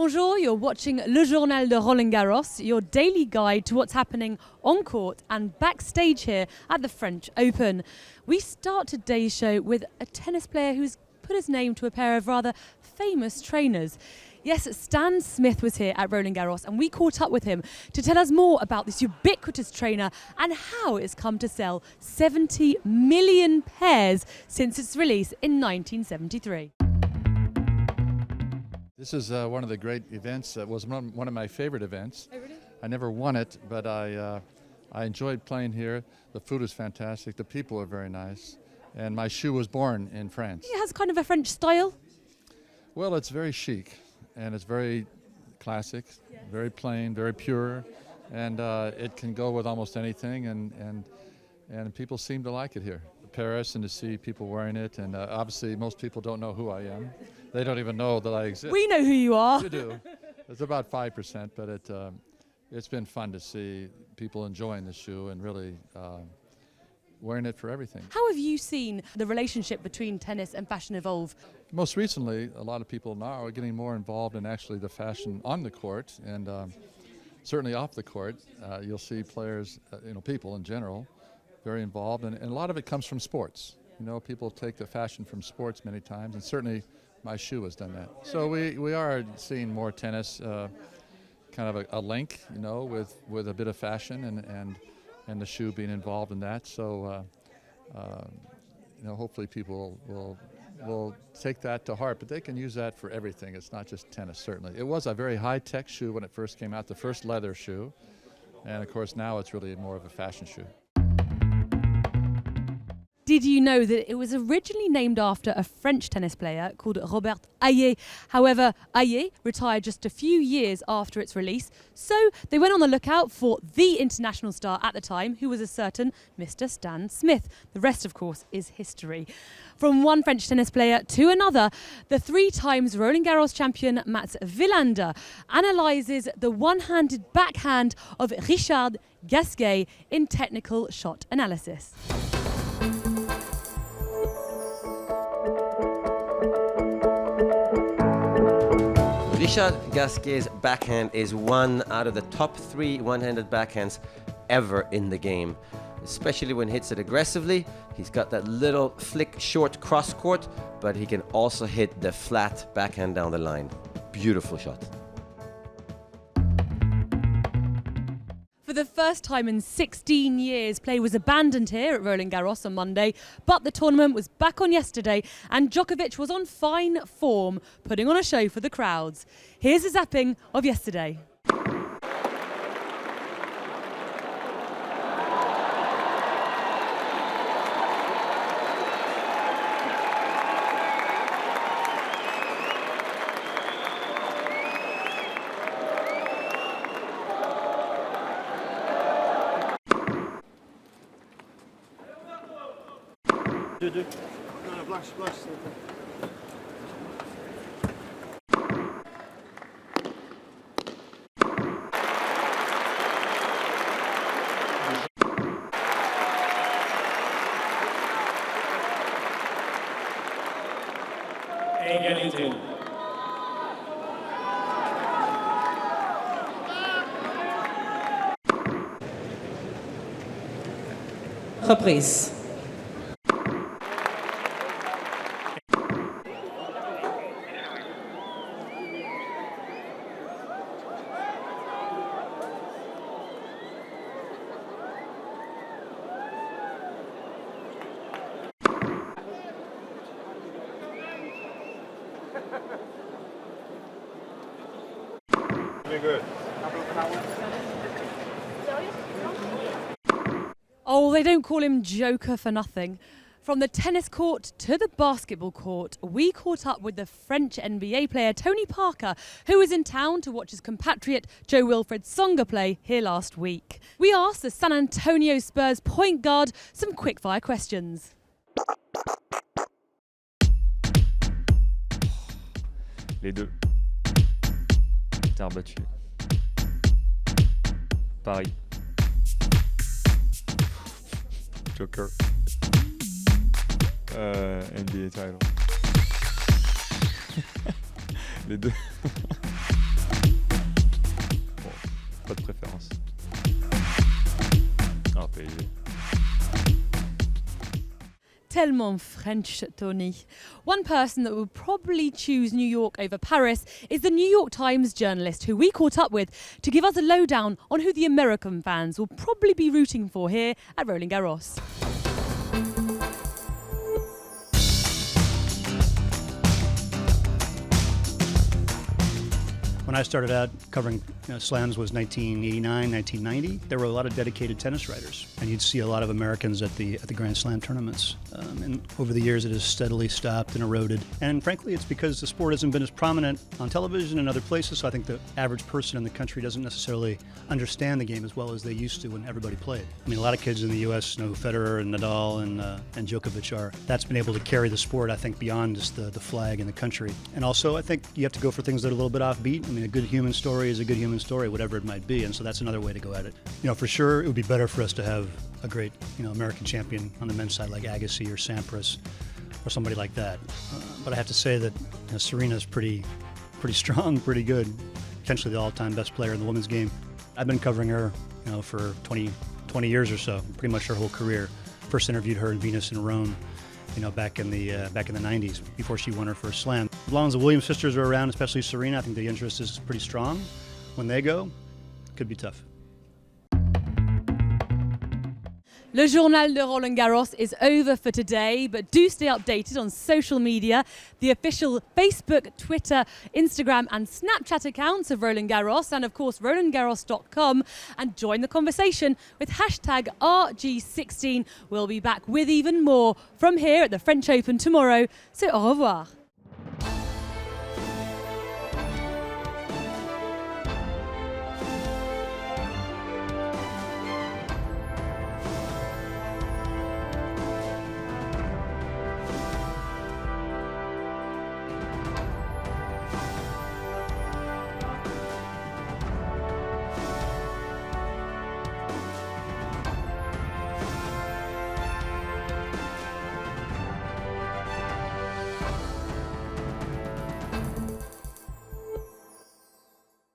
Bonjour, you're watching Le Journal de Roland-Garros, your daily guide to what's happening on court and backstage here at the French Open. We start today's show with a tennis player who's put his name to a pair of rather famous trainers. Yes, Stan Smith was here at Roland-Garros and we caught up with him to tell us more about this ubiquitous trainer and how it's come to sell 70 million pairs since its release in 1973. This is one of the great events. It was one of my favorite events. Oh, really? I never won it, but I enjoyed playing here. The food is fantastic. The people are very nice. And my shoe was born in France. It has kind of a French style. Well, it's very chic, and it's very classic, very plain, very pure, and it can go with almost anything, and people seem to like it here. Paris, and to see people wearing it, and obviously most people don't know who I am. They don't even know that I exist. We know who you are. You do. It's about 5%, but it's been fun to see people enjoying the shoe and really wearing it for everything. How have you seen the relationship between tennis and fashion evolve? Most recently, a lot of people now are getting more involved in actually the fashion on the court, and certainly off the court. You'll see players, people in general, very involved, and a lot of it comes from sports. People take the fashion from sports many times, and certainly my shoe has done that. So we are seeing more tennis, kind of a link, with a bit of fashion and the shoe being involved in that. So hopefully people will take that to heart, but they can use that for everything. It's not just tennis, certainly. It was a very high-tech shoe when it first came out, the first leather shoe, and of course now it's really more of a fashion shoe. Did you know that it was originally named after a French tennis player called Robert Hayet? However, Hayet retired just a few years after its release, so they went on the lookout for the international star at the time, who was a certain Mr. Stan Smith. The rest, of course, is history. From one French tennis player to another, the 3 times Roland-Garros champion Mats Wilander analyses the one-handed backhand of Richard Gasquet in technical shot analysis. Richard Gasquet's backhand is one out of the top 3 one-handed backhands ever in the game. Especially when hits it aggressively. He's got that little flick short cross court, but he can also hit the flat backhand down the line. Beautiful shot. For the first time in 16 years, play was abandoned here at Roland-Garros on Monday, but the tournament was back on yesterday and Djokovic was on fine form, putting on a show for the crowds. Here's a zapping of yesterday. No, blush. Égalité. Reprise. Very good. Oh, they don't call him Joker for nothing. From the tennis court to the basketball court, we caught up with the French NBA player Tony Parker, who was in town to watch his compatriot Jo-Wilfried Tsonga play here last week. We asked the San Antonio Spurs point guard some quickfire questions. Les deux. Terre battue. Paris. Joker. NBA title. Les deux. Tellement French, Tony. One person that would probably choose New York over Paris is the New York Times journalist who we caught up with to give us a lowdown on who the American fans will probably be rooting for here at Roland-Garros. When I started out covering slams was 1989, 1990. There were a lot of dedicated tennis writers, and you'd see a lot of Americans at the Grand Slam tournaments. And over the years, it has steadily stopped and eroded. And frankly, it's because the sport hasn't been as prominent on television and other places. So I think the average person in the country doesn't necessarily understand the game as well as they used to when everybody played. I mean, a lot of kids in the U.S. know who Federer and Nadal and Djokovic are. That's been able to carry the sport, I think, beyond just the flag and the country. And also, I think you have to go for things that are a little bit offbeat. I mean, a good human story is a good human story, whatever it might be, and so that's another way to go at it. For sure, it would be better for us to have a great, American champion on the men's side like Agassi or Sampras or somebody like that. But I have to say that Serena's pretty strong, pretty good, potentially the all-time best player in the women's game. I've been covering her, for 20 years or so, pretty much her whole career. First interviewed her in Venus and Rome, back in the 90s, before she won her first slam. As long as the Williams sisters are around, especially Serena, I think the interest is pretty strong. When they go, it could be tough. Le Journal de Roland-Garros is over for today, but do stay updated on social media. The official Facebook, Twitter, Instagram and Snapchat accounts of Roland-Garros, and of course rolandgarros.com, and join the conversation with hashtag RG16. We'll be back with even more from here at the French Open tomorrow, so au revoir.